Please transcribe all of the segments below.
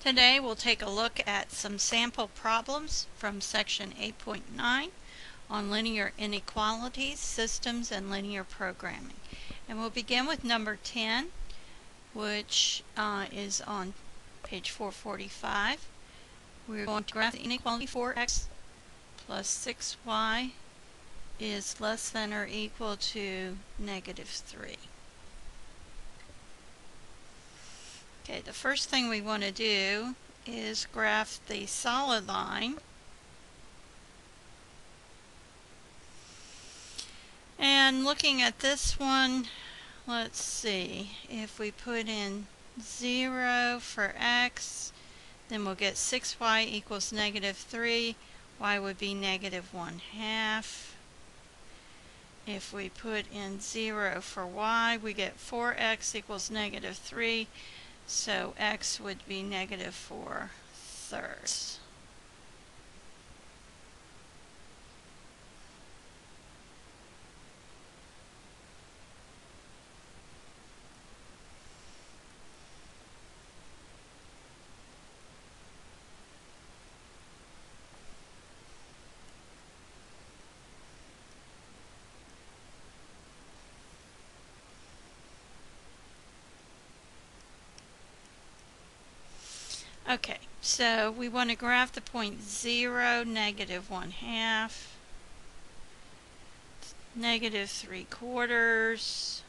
Today we'll take a look at some sample problems from section 8.9 on linear inequalities, systems, and linear programming. And we'll begin with number 10, which is on page 445. We're going to graph the inequality 4x plus 6y is less than or equal to -3. Okay, the first thing we want to do is graph the solid line. And looking at this one, let's see, if we put in 0 for x, then we'll get 6y equals -3. Y would be -1/2. If we put in 0 for y, we get 4x equals -3. So x would be -4/3. Okay, so we want to graph the point 0, -1/2, -3/4,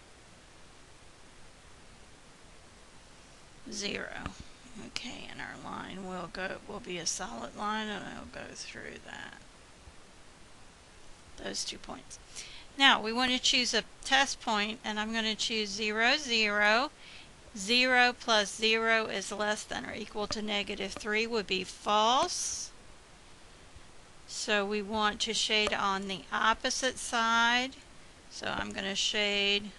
0. Okay, and our line will be a solid line, and I'll go through that. Those 2 points. Now we want to choose a test point, and I'm going to choose 0, 0. 0 plus 0 is less than or equal to -3 would be false. So we want to shade on the opposite side. So I'm going to shade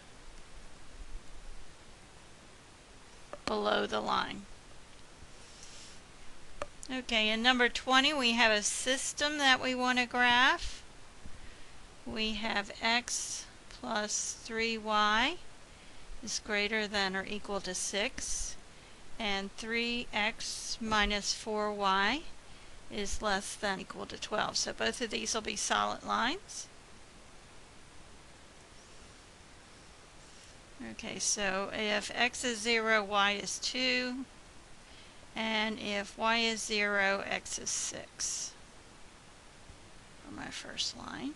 below the line. Okay, in number 20 we have a system that we want to graph. We have x plus 3y is greater than or equal to 6, and 3x minus 4y is less than or equal to 12. So both of these will be solid lines. Okay, so if x is 0, y is 2, and if y is 0, x is 6 for my first line.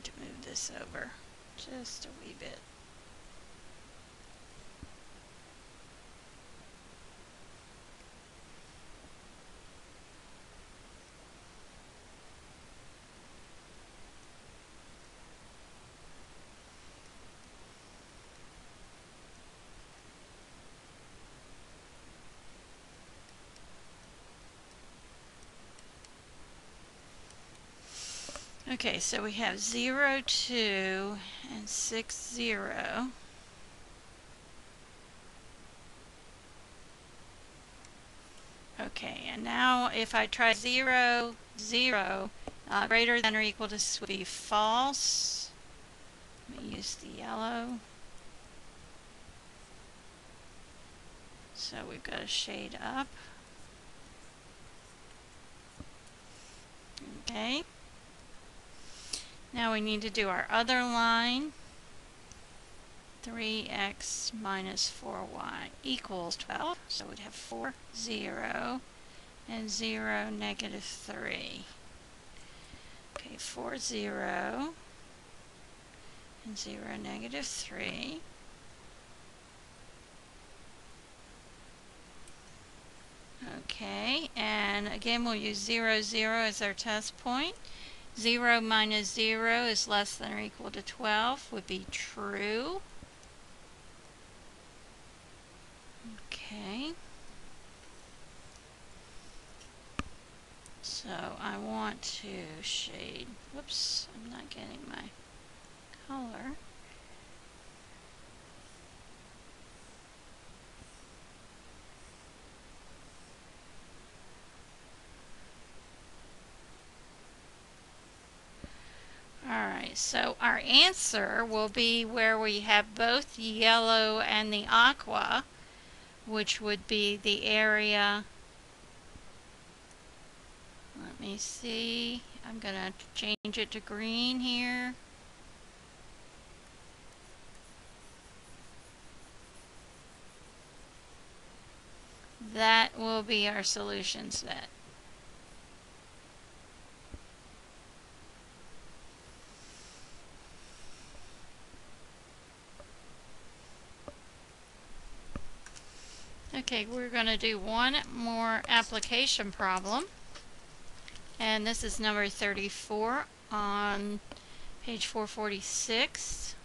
To move this over just a wee bit. Okay, so we have 0, 2, and 6, 0. Okay, and now if I try 0, 0, greater than or equal to 6 would be false. Let me use the yellow. So we've got to shade up. Okay. Now we need to do our other line. 3x minus 4y equals 12. So we'd have 4, 0, and 0, -3. Okay, 4, 0, and 0, -3. Okay, and again we'll use 0, 0 as our test point. 0 minus 0 is less than or equal to 12 would be true. Okay. So I want to shade, whoops, I'm not getting my color. so our answer will be where we have both yellow and the aqua, which would be the area. Let me see. I'm going to change it to green here. That will be our solution set. Okay, we're going to do one more application problem. And this is number 34 on page 446.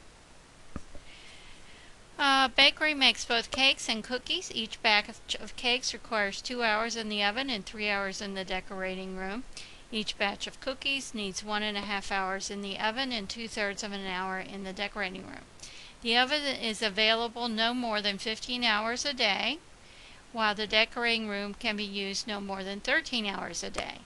Bakery makes both cakes and cookies. Each batch of cakes requires 2 hours in the oven and 3 hours in the decorating room. Each batch of cookies needs 1.5 hours in the oven and 2/3 of an hour in the decorating room. The oven is available no more than 15 hours a day, while the decorating room can be used no more than 13 hours a day.